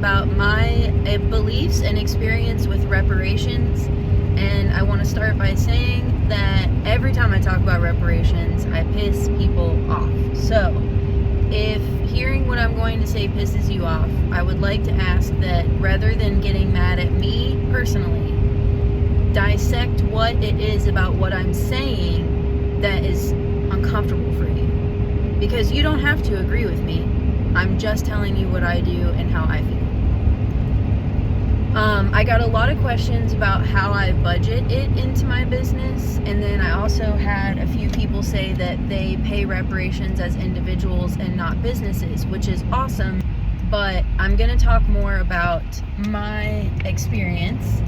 about my beliefs and experience with reparations. And I want to start by saying that every time I talk about reparations, I piss people off. So, if hearing what I'm going to say pisses you off, I would like to ask that rather than getting mad at me personally, dissect what it is about what I'm saying that is uncomfortable for you. Because you don't have to agree with me. I'm just telling you what I do and how I feel. I got a lot of questions about how I budget it into my business, and then I also had a few people say that they pay reparations as individuals and not businesses, which is awesome, but I'm going to talk more about my experience.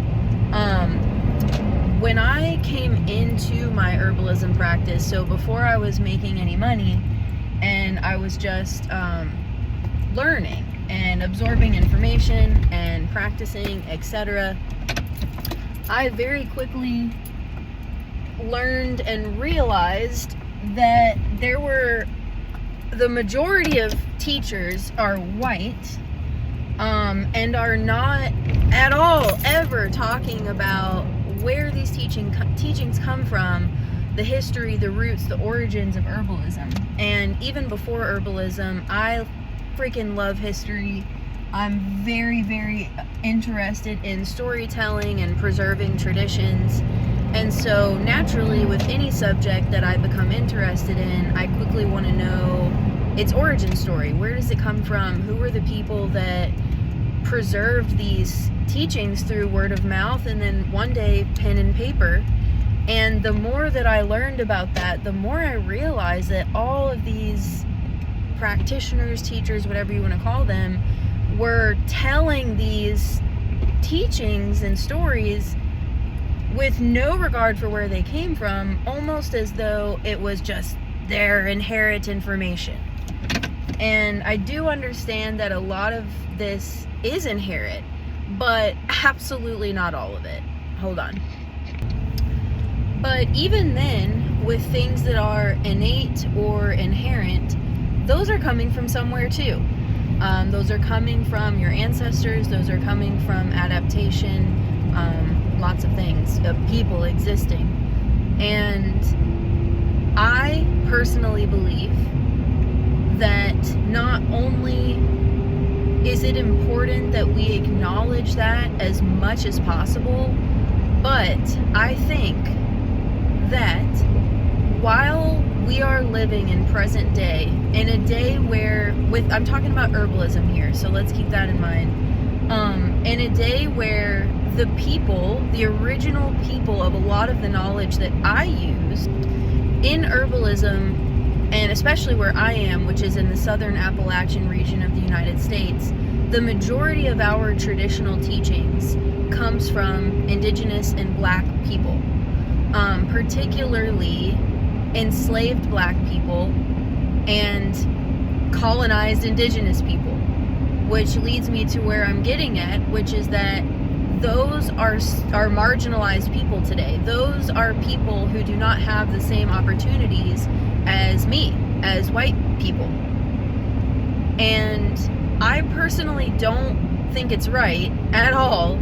When I came into my herbalism practice, so before I was making any money, and I was just learning and absorbing information and practicing, etc., I very quickly learned and realized that the majority of teachers are white, and are not at all ever talking about where these teachings come from, the history, the roots, the origins of herbalism. And even before herbalism, I freaking love history. I'm very, very interested in storytelling and preserving traditions. And so naturally, with any subject that I become interested in, I quickly want to know its origin story. Where does it come from? Who were the people that preserved these teachings through word of mouth and then one day pen and paper? And the more that I learned about that, the more I realized that all of these practitioners, teachers, whatever you want to call them, were telling these teachings and stories with no regard for where they came from, almost as though it was just their inherent information. And I do understand that a lot of this is inherent, but absolutely not all of it. Hold on. But even then, with things that are innate or inherent, those are coming from somewhere too. Those are coming from your ancestors, those are coming from adaptation, lots of things, people existing. And I personally believe that not only is it important that we acknowledge that as much as possible, but I think that while we are living in present day, in a day where, I'm talking about herbalism here, so let's keep that in mind, in a day where the original people of a lot of the knowledge that I use in herbalism, and especially where I am, which is in the southern Appalachian region of the United States, the majority of our traditional teachings comes from indigenous and black people. Particularly enslaved black people and colonized indigenous people, which leads me to where I'm getting at, which is that those are marginalized people today. Those are people who do not have the same opportunities as me, as white people. And I personally don't think it's right at all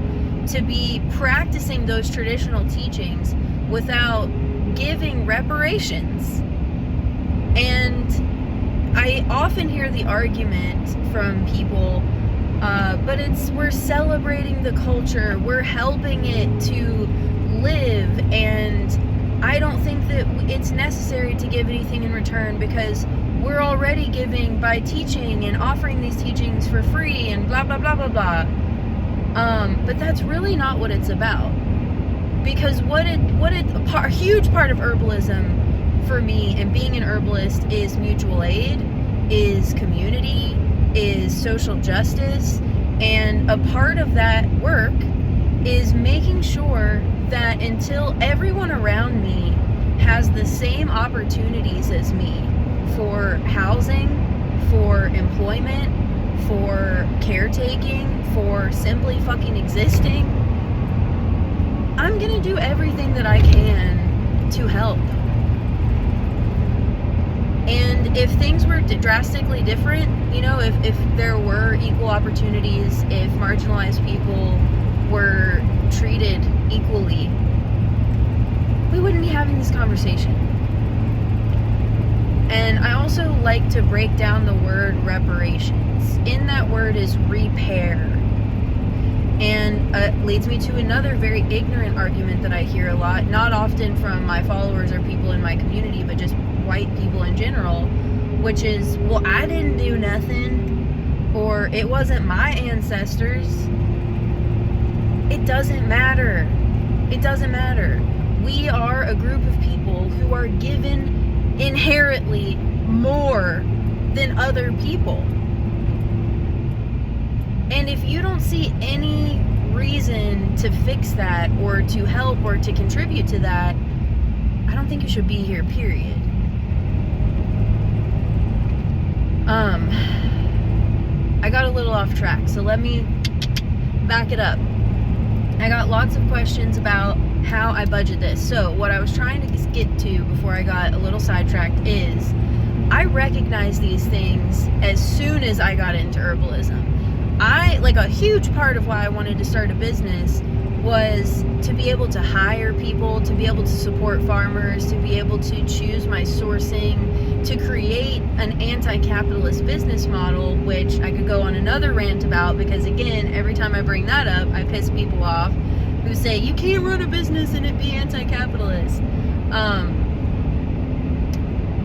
to be practicing those traditional teachings without giving reparations. And I often hear the argument from people, but we're celebrating the culture, we're helping it to live, and I don't think that it's necessary to give anything in return because we're already giving by teaching and offering these teachings for free and blah, blah, blah, blah, blah. But that's really not what it's about. Because a huge part of herbalism for me and being an herbalist is mutual aid, is community, is social justice, and a part of that work is making sure that until everyone around me has the same opportunities as me for housing, for employment, for caretaking, for simply fucking existing, I'm gonna do everything that I can to help. And if things were drastically different, you know, if there were equal opportunities, if marginalized people were treated equally, we wouldn't be having this conversation. And I also like to break down the word reparations. In that word is repair. And it leads me to another very ignorant argument that I hear a lot, not often from my followers or people in my community, but just white people in general, which is, well, I didn't do nothing, or it wasn't my ancestors. It doesn't matter. It doesn't matter. We are a group of people who are given inherently more than other people. And if you don't see any reason to fix that or to help or to contribute to that, I don't think you should be here, period. I got a little off track, so let me back it up. I got lots of questions about how I budget this. So what I was trying to get to before I got a little sidetracked is I recognize these things as soon as I got into herbalism. A huge part of why I wanted to start a business was to be able to hire people, to be able to support farmers, to be able to choose my sourcing, to create an anti-capitalist business model, which I could go on another rant about, because again, every time I bring that up, I piss people off who say, you can't run a business and it be anti-capitalist.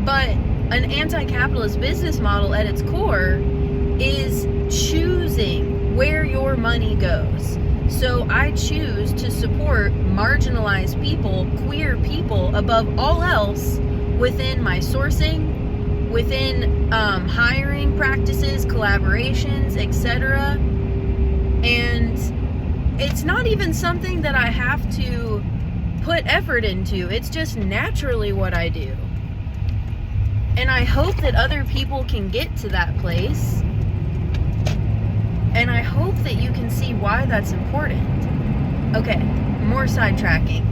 But an anti-capitalist business model at its core is choosing where your money goes. So I choose to support marginalized people, queer people, above all else within my sourcing, within hiring practices, collaborations, etc. And it's not even something that I have to put effort into. It's just naturally what I do. And I hope that other people can get to that place. And I hope that you can see why that's important. Okay, more sidetracking.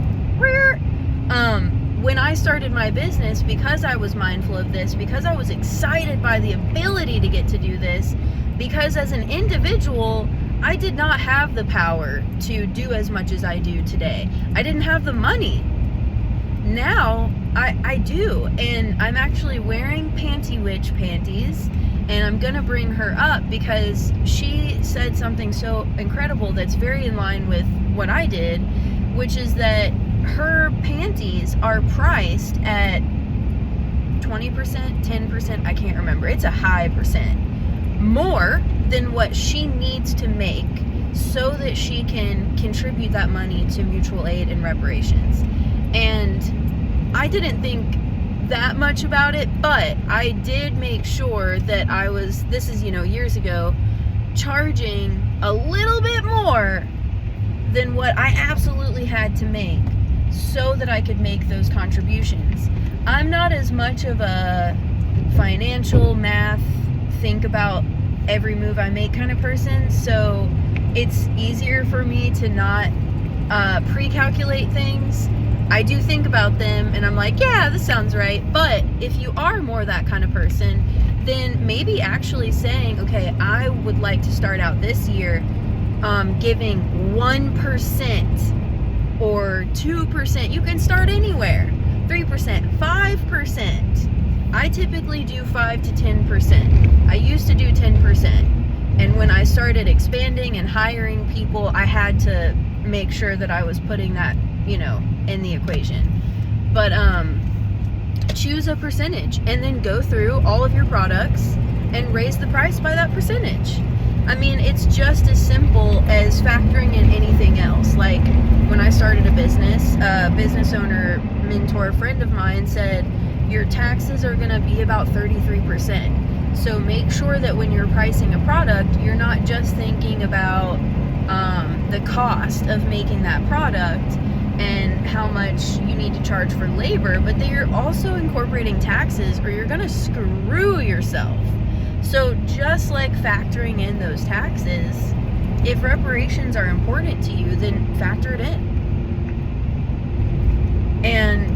When I started my business, because I was mindful of this, because I was excited by the ability to get to do this, because as an individual, I did not have the power to do as much as I do today. I didn't have the money. Now, I do. And I'm actually wearing Panty Witch panties. And I'm gonna bring her up because she said something so incredible that's very in line with what I did, which is that her panties are priced at 20%, 10%, I can't remember. It's a high percent. More than what she needs to make so that she can contribute that money to mutual aid and reparations. And I didn't think that much about it, but I did make sure that I was, this is, years ago, charging a little bit more than what I absolutely had to make so that I could make those contributions. I'm not as much of a financial math, think about every move I make kind of person, so it's easier for me to not pre-calculate things. I do think about them and I'm like, yeah, this sounds right. But if you are more that kind of person, then maybe actually saying, okay, I would like to start out this year giving 1% or 2%. You can start anywhere. 3%, 5%. I typically do 5 to 10%. I used to do 10%. And when I started expanding and hiring people, I had to make sure that I was putting that, in the equation. But choose a percentage and then go through all of your products and raise the price by that percentage. I mean, it's just as simple as factoring in anything else. Like when I started a business owner, mentor, friend of mine said, your taxes are gonna be about 33%. So make sure that when you're pricing a product, you're not just thinking about the cost of making that product and how much you need to charge for labor, but that you're also incorporating taxes or you're gonna screw yourself. So just like factoring in those taxes, if reparations are important to you, then factor it in. And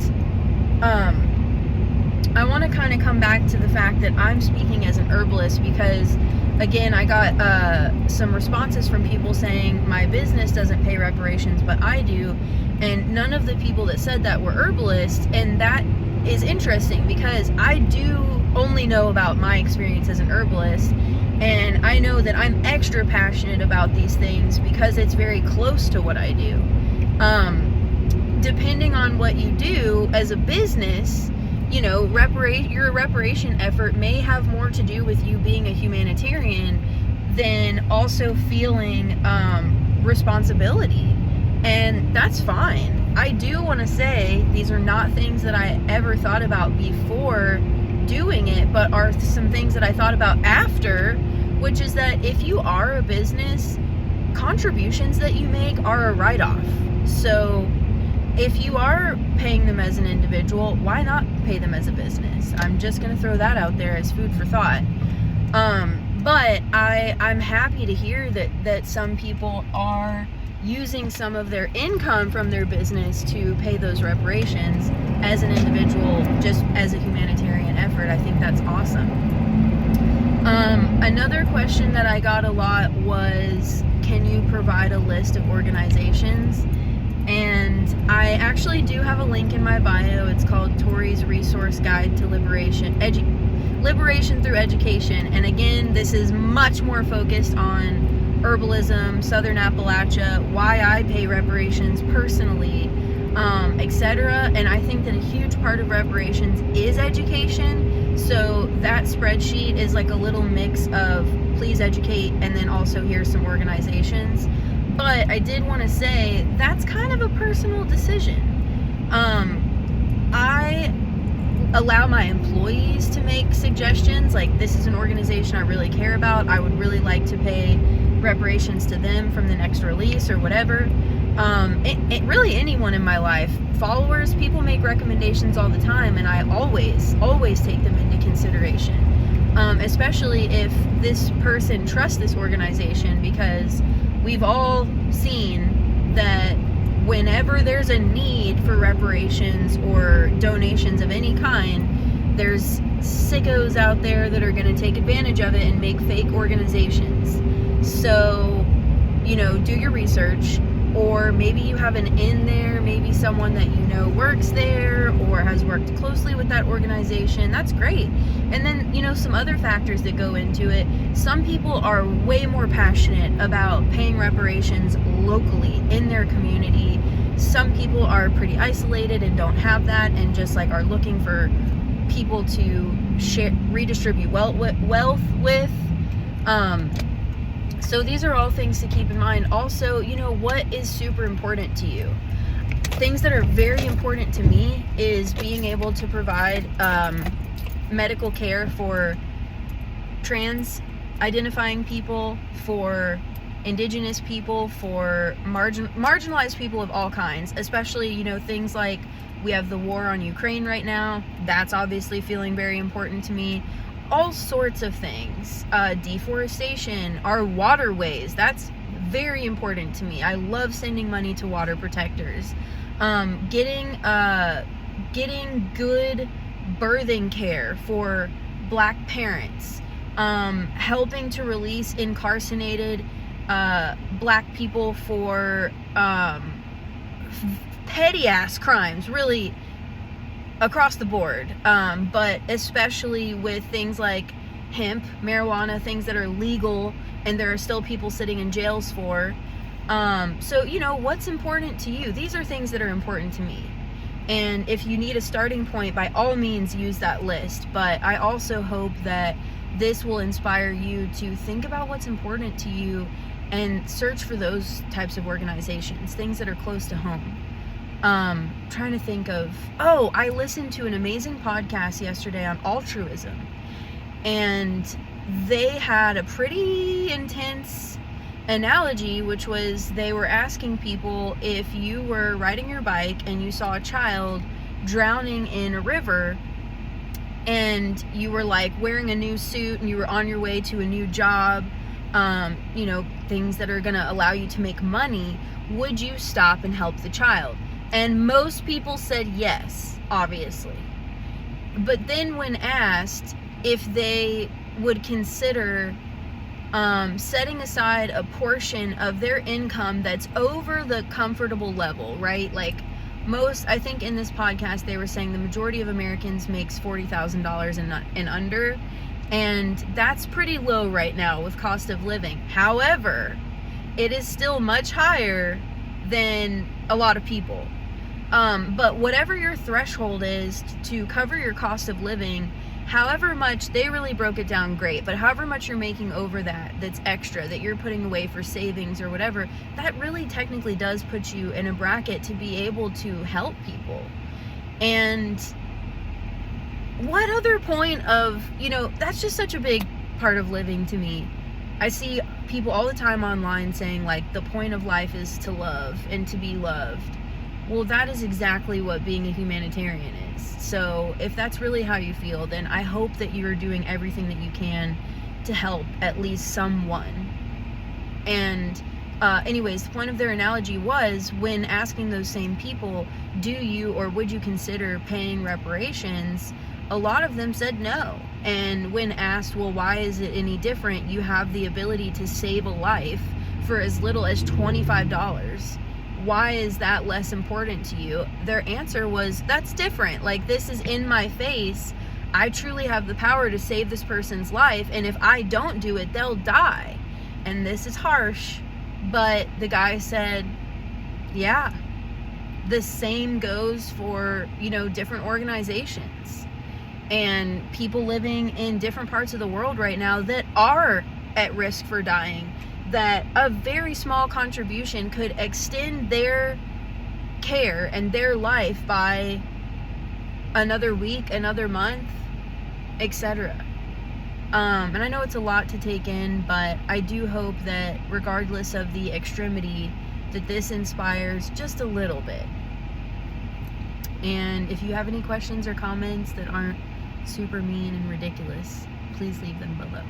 I want to to kind of come back to the fact that I'm speaking as an herbalist because, again, I got some responses from people saying my business doesn't pay reparations, but I do. And none of the people that said that were herbalists. And that is interesting because I do only know about my experience as an herbalist. And I know that I'm extra passionate about these things because it's very close to what I do. Depending on what you do as a business, you know, your reparation effort may have more to do with you being a humanitarian than also feeling responsibility. And that's fine. I do want to say these are not things that I ever thought about before doing it, but are some things that I thought about after, which is that if you are a business, contributions that you make are a write-off. So if you are paying them as an individual, why not pay them as a business? I'm just going to throw that out there as food for thought. But I'm happy to hear that some people are using some of their income from their business to pay those reparations as an individual, just as a humanitarian effort. I think that's awesome. Another question that I got a lot was, can you provide a list of organizations? And I actually do have a link in my bio. It's called Tori's Resource Guide to Liberation Through Education. And again, this is much more focused on herbalism, Southern Appalachia, why I pay reparations personally, etc. And I think that a huge part of reparations is education. So that spreadsheet is like a little mix of please educate and then also here's some organizations. But I did want to say that's kind of a personal decision. I allow my employees to make suggestions, like this is an organization I really care about. I would really like to pay reparations to them from the next release or whatever. Really anyone in my life, followers, people make recommendations all the time, and I always take them into consideration. Especially if this person trusts this organization, because we've all seen that whenever there's a need for reparations or donations of any kind, there's sickos out there that are going to take advantage of it and make fake organizations. So, you know, do your research, or maybe you have an in there, maybe someone that you know works there or has worked closely with that organization. That's great. And then, you know, some other factors that go into it. Some people are way more passionate about paying reparations locally in their community. Some people are pretty isolated and don't have that and just like are looking for people to redistribute wealth with. So these are all things to keep in mind. Also, you know, what is super important to you? Things that are very important to me is being able to provide medical care for trans identifying people, for indigenous people, for marginalized people of all kinds, especially, you know, things like we have the war on Ukraine right now. That's obviously feeling very important to me. All sorts of things, deforestation, our waterways, that's very important to me. I love sending money to water protectors, getting good birthing care for Black parents, helping to release incarcerated Black people for petty ass crimes, really across the board, but especially with things like hemp, marijuana, things that are legal and there are still people sitting in jails for. So, you know, what's important to you? These are things that are important to me. And if you need a starting point, by all means, use that list. But I also hope that this will inspire you to think about what's important to you and search for those types of organizations, things that are close to home. Trying to think of, I listened to an amazing podcast yesterday on altruism, and they had a pretty intense analogy, which was they were asking people, if you were riding your bike and you saw a child drowning in a river and you were like wearing a new suit and you were on your way to a new job, you know, things that are going to allow you to make money, would you stop and help the child? And most people said yes, obviously. But then when asked if they would consider setting aside a portion of their income that's over the comfortable level, right? Like most, I think in this podcast, they were saying the majority of Americans makes $40,000 and under. And that's pretty low right now with cost of living. However, it is still much higher than a lot of people. But whatever your threshold is to cover your cost of living, however much, they really broke it down great, but however much you're making over that's extra, that you're putting away for savings or whatever, that really technically does put you in a bracket to be able to help people. And what other point of, that's just such a big part of living to me. I see people all the time online saying, like, the point of life is to love and to be loved. Well, that is exactly what being a humanitarian is. So if that's really how you feel, then I hope that you're doing everything that you can to help at least someone. And anyways, the point of their analogy was, when asking those same people, do you or would you consider paying reparations, a lot of them said no. And when asked, well, why is it any different? You have the ability to save a life for as little as $25. Why is that less important to you? Their answer was, that's different. Like, this is in my face. I truly have the power to save this person's life, and if I don't do it, they'll die. And this is harsh, but the guy said, yeah, the same goes for, different organizations and people living in different parts of the world right now that are at risk for dying, that a very small contribution could extend their care and their life by another week, another month, etc. And I know it's a lot to take in, but I do hope that regardless of the extremity, that this inspires just a little bit. And if you have any questions or comments that aren't super mean and ridiculous, please leave them below.